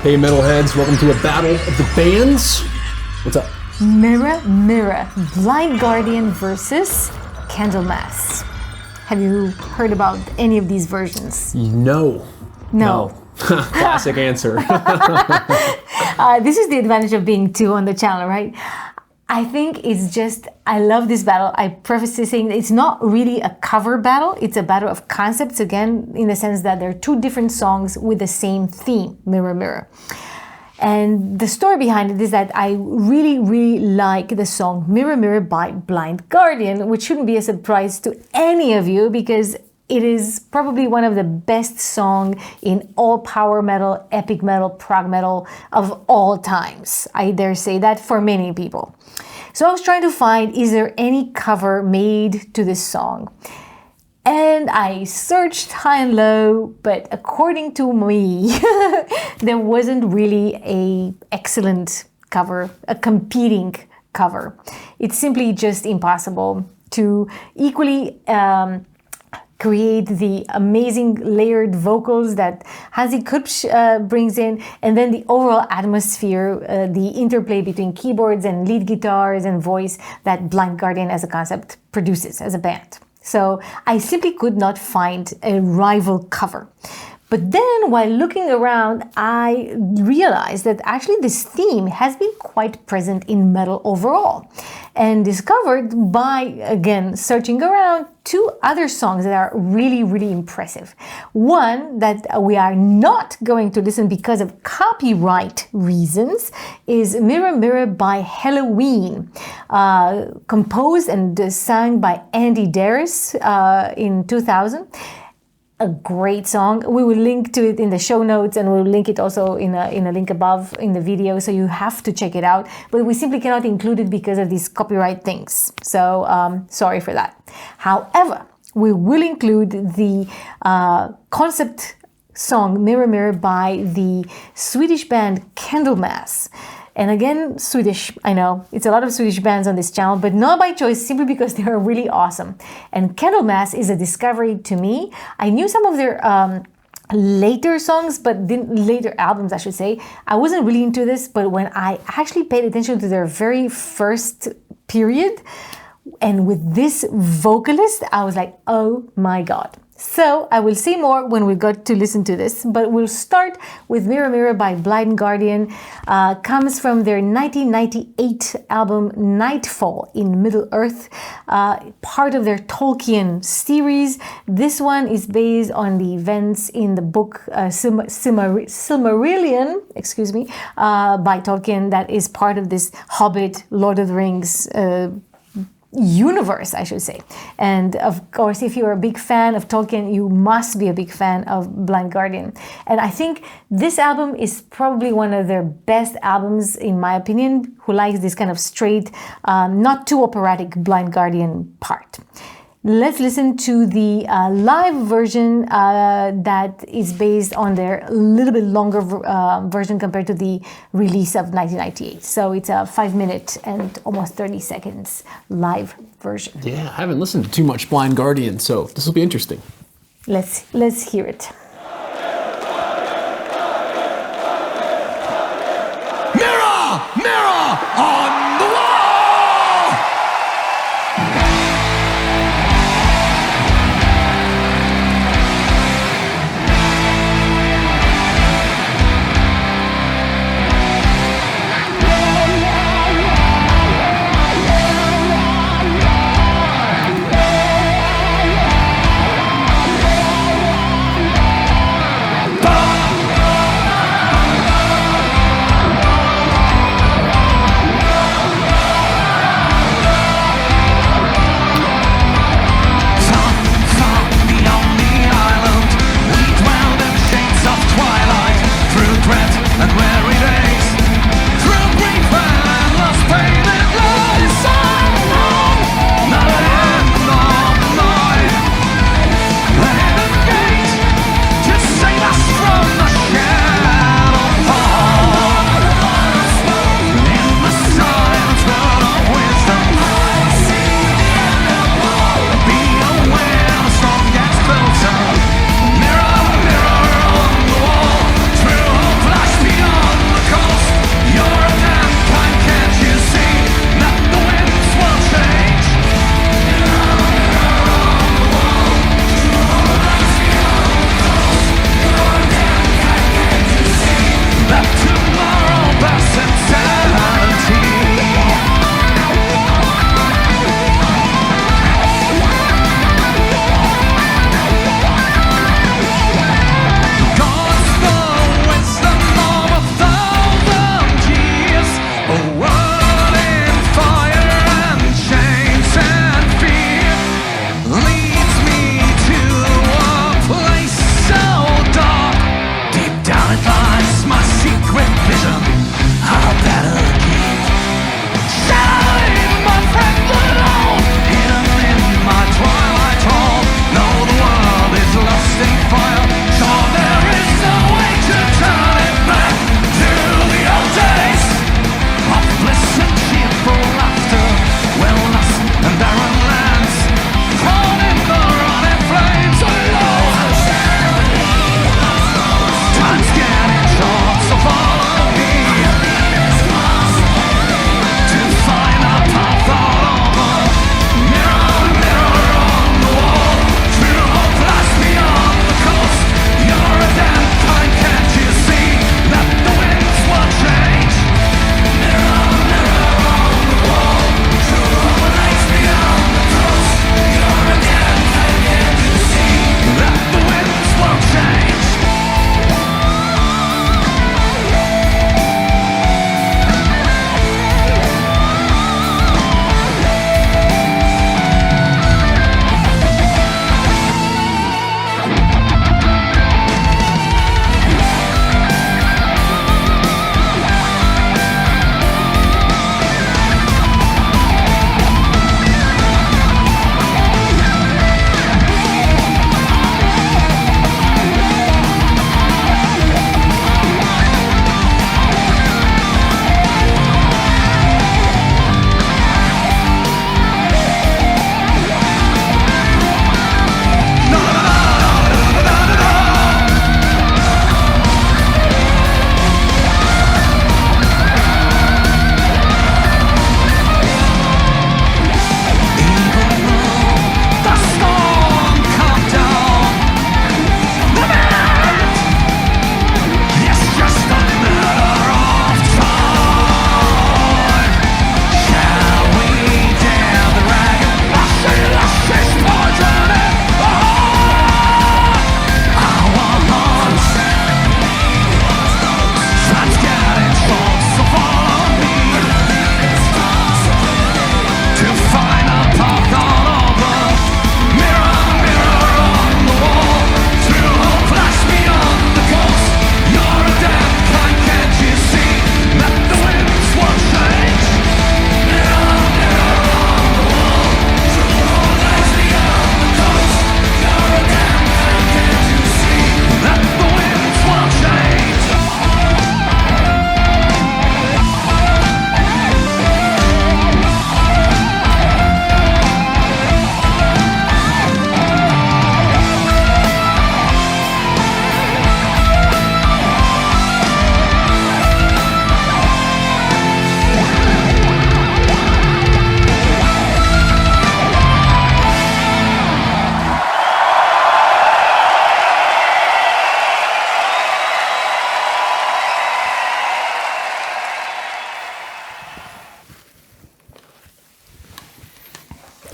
Hey metalheads, welcome to a battle of the bands. What's up? Mirror, Mirror, Blind Guardian versus Candlemass. Have you heard about any of these versions? No. No. Classic answer. This is the advantage of being two on the channel, right? I think it's just, I love this battle. I preface this saying it's not really a cover battle. It's a battle of concepts, again, in the sense that there are two different songs with the same theme, Mirror, Mirror. And the story behind it is that I really, really like the song Mirror, Mirror by Blind Guardian, which shouldn't be a surprise to any of you because it is probably one of the best songs in all power metal, epic metal, prog metal of all times. I dare say that for many people. So I was trying to find, is there any cover made to this song? And I searched high and low, but according to me, there wasn't really an excellent cover, a competing cover. It's simply just impossible to equally create the amazing layered vocals that Hansi Kupsch brings in, and then the overall atmosphere, the interplay between keyboards and lead guitars and voice that Blind Guardian as a concept produces as a band. So I simply could not find a rival cover. But then while looking around, I realized that actually this theme has been quite present in metal overall, and discovered by, again, searching around, two other songs that are really, really impressive. One that we are not going to listen because of copyright reasons is Mirror, Mirror by Halloween, composed and sung by Andy Darris in 2000. A great song. We will link to it in the show notes, and we'll link it also in a link above in the video, so you have to check it out. But we simply cannot include it because of these copyright things. So sorry for that. However, we will include the concept song Mirror Mirror by the Swedish band Candlemass. And again, Swedish, I know, it's a lot of Swedish bands on this channel, but not by choice, simply because they are really awesome. And Candlemass is a discovery to me. I knew some of their later songs, but later albums, I should say. I wasn't really into this, but when I actually paid attention to their very first period, and with this vocalist, I was like, oh my God. So I will say more when we got to listen to this, but we'll start with Mirror Mirror by Blind Guardian. Comes from their 1998 album Nightfall in Middle-earth, part of their Tolkien series. This one is based on the events in the book Silmarillion, by Tolkien, that is part of this Hobbit, Lord of the Rings universe, I should say. And of course, if you're a big fan of Tolkien, you must be a big fan of Blind Guardian. And I think this album is probably one of their best albums, in my opinion, who likes this kind of straight, not too operatic Blind Guardian part. Let's listen to the live version that is based on their little bit longer version compared to the release of 1998. So it's a 5 minute and almost 30 seconds live version. Yeah, I haven't listened to too much Blind Guardian, so this will be interesting. Let's hear it. Mirror, mirror on the wall!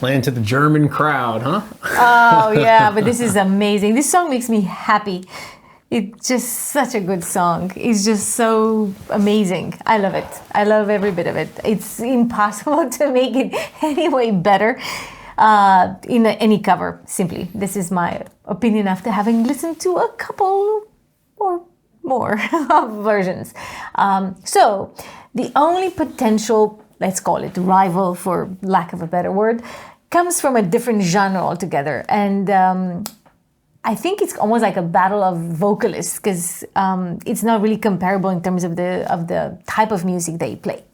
Playing to the German crowd, huh? Oh yeah, but this is amazing. This song makes me happy. It's just such a good song. It's just so amazing. I love it. I love every bit of it. It's impossible to make it any way better in any cover, simply. This is my opinion after having listened to a couple or more versions. So the only potential, let's call it rival for lack of a better word, comes from a different genre altogether. And I think it's almost like a battle of vocalists because it's not really comparable in terms of the type of music they play.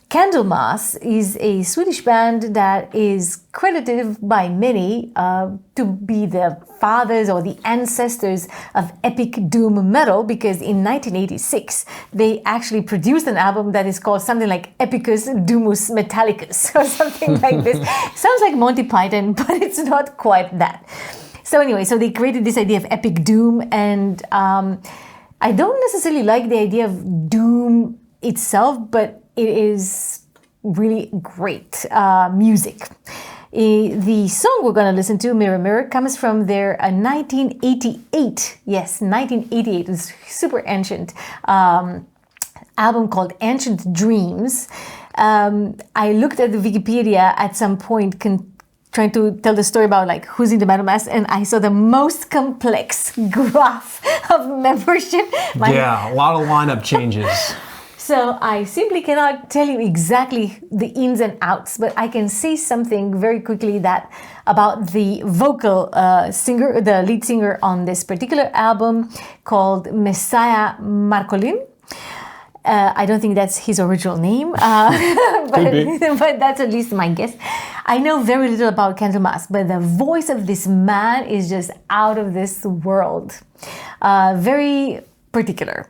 Candlemass is a Swedish band that is credited by many to be the fathers or the ancestors of epic doom metal because in 1986 they actually produced an album that is called something like Epicus Doomus Metallicus or something like this. Sounds like Monty Python, but it's not quite that. So anyway, so they created this idea of epic doom, and I don't necessarily like the idea of doom itself, but it is really great music. The song we're going to listen to, Mirror Mirror, comes from their 1988, yes, 1988, it's super ancient, album called Ancient Dreams. I looked at the Wikipedia at some point trying to tell the story about like who's in the Candlemass, and I saw the most complex graph of membership. Yeah, a lot of lineup changes. So I simply cannot tell you exactly the ins and outs, but I can say something very quickly that about the vocal singer, the lead singer on this particular album called Messiah Marcolin. I don't think that's his original name, but that's at least my guess. I know very little about Candlemass, but the voice of this man is just out of this world. Very particular,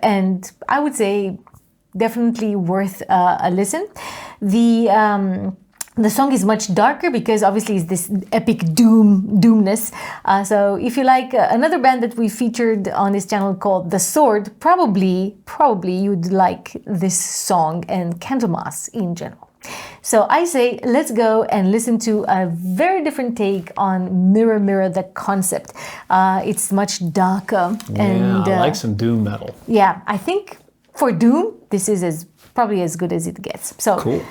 and I would say definitely worth a listen. The song is much darker because obviously it's this epic doomness. So if you like another band that we featured on this channel called The Sword, probably you'd like this song and Candlemass in general. So I say let's go and listen to a very different take on Mirror Mirror, the concept. It's much darker. And I like some doom metal. Yeah, I think for doom, this is probably as good as it gets. So cool.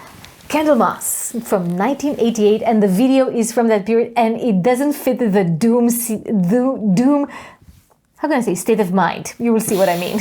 Candlemass from 1988, and the video is from that period, and it doesn't fit the doom, how can I say, state of mind. You will see what I mean.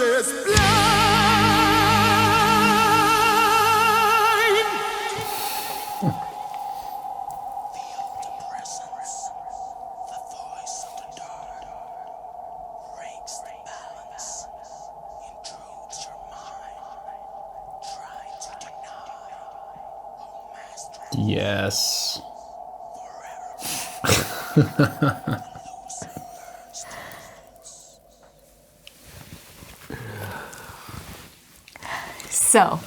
merciless blind. Feel the presence, the voice of the dark breaks the balance, intrudes your mind, try to deny, oh master. Yes. So,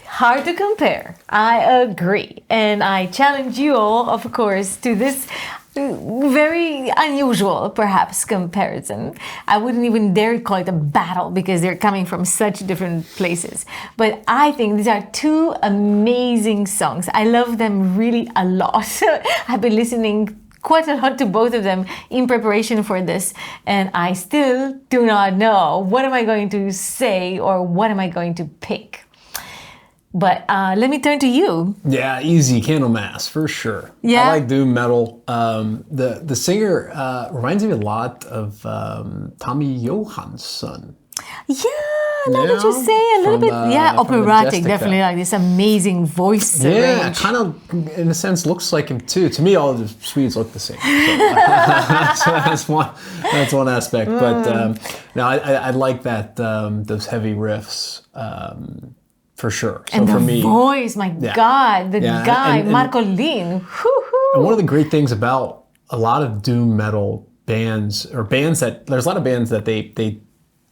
hard to compare. I agree. And I challenge you all, of course, to this very unusual, perhaps, comparison. I wouldn't even dare call it a battle because they're coming from such different places. But I think these are two amazing songs. I love them really a lot. I've been listening quite a lot to both of them in preparation for this, and I still do not know what am I going to say or what am I going to pick. But let me turn to you. Yeah, easy Candlemass for sure. Yeah? I like doom metal. The singer reminds me a lot of Tommy Johansson. Yeah, now that you say a little From, bit, yeah, from operatic, Majestica. definitely, like this amazing voice Yeah, range. kind of in a sense looks like him too. To me, all the Swedes look the same. So, that's one aspect. But no, I like that those heavy riffs for sure. So And for the me, voice, my God, the Yeah, guy, and- Marco Lin. and one of the great things about a lot of doom metal bands, or bands that there's a lot of bands that they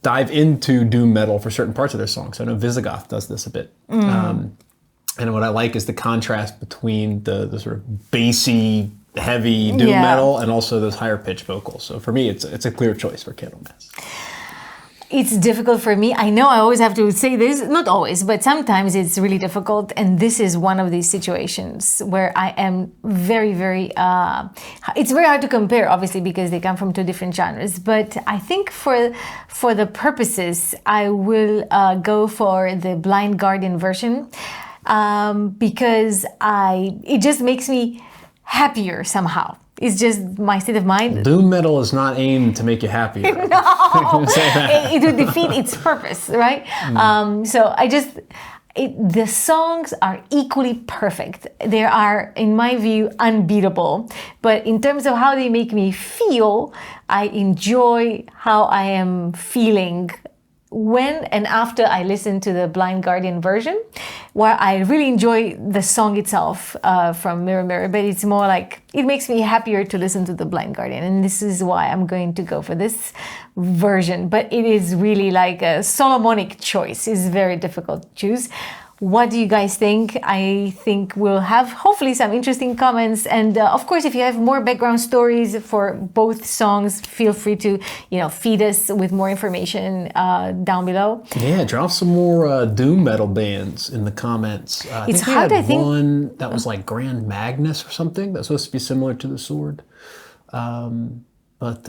dive into doom metal for certain parts of their songs. I know Visigoth does this a bit. And what I like is the contrast between the sort of bassy, heavy doom Yeah. metal and also those higher pitched vocals. So for me, it's a clear choice for Candlemass. It's difficult for me. I know I always have to say this, not always, but sometimes it's really difficult. And this is one of these situations where I am very, very, it's very hard to compare, obviously, because they come from two different genres. But I think for the purposes, I will go for the Blind Guardian version because it just makes me happier somehow. It's just my state of mind. Doom metal is not aimed to make you happier. No, it would defeat its purpose, right? So the songs are equally perfect. They are, in my view, unbeatable. But in terms of how they make me feel, I enjoy how I am feeling when and after I listen to the Blind Guardian version, where I really enjoy the song itself from Mirror Mirror, but it's more like, it makes me happier to listen to the Blind Guardian, and this is why I'm going to go for this version. But it is really like a Solomonic choice. It's very difficult to choose. What do you guys think? I think we'll have hopefully some interesting comments. And of course, if you have more background stories for both songs, feel free to, feed us with more information down below. Yeah, drop some more doom metal bands in the comments. It's we hard, had I think. one that was like Grand Magnus or something that's supposed to be similar to the sword. But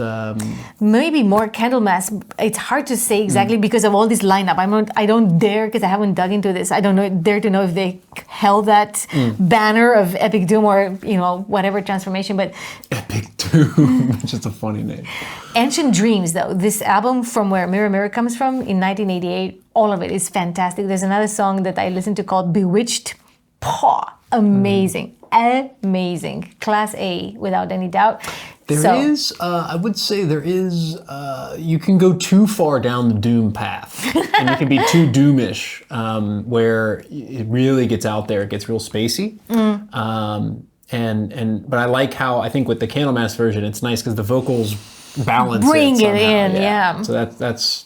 Maybe more Candlemass. It's hard to say exactly because of all this lineup. I don't dare, because I haven't dug into this. I don't dare to know if they held that banner of Epic Doom or whatever transformation. But Epic Doom, just a funny name. Ancient Dreams, though, this album from where Mirror Mirror comes from in 1988, all of it is fantastic. There's another song that I listened to called Bewitched. Amazing, amazing, class A without any doubt. I would say there is, you can go too far down the doom path and you can be too doomish, where it really gets out there, it gets real spacey. But I like how, I think with the Candlemass version, it's nice because the vocals balance Bring it somehow, in, yeah. So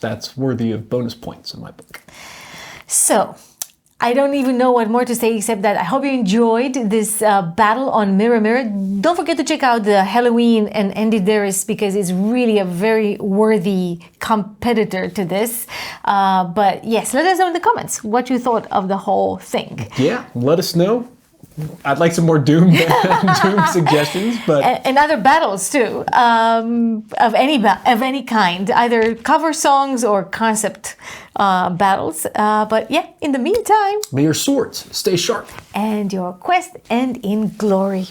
that's worthy of bonus points in my book. So, I don't even know what more to say except that I hope you enjoyed this battle on Mirror Mirror. Don't forget to check out the Halloween and Andy Darius because it's really a very worthy competitor to this. But yes, let us know in the comments what you thought of the whole thing. Yeah, let us know. I'd like some more doom suggestions, but And other battles too, of any kind, either cover songs or concept battles. But yeah, in the meantime, may your swords stay sharp. and your quest end in glory.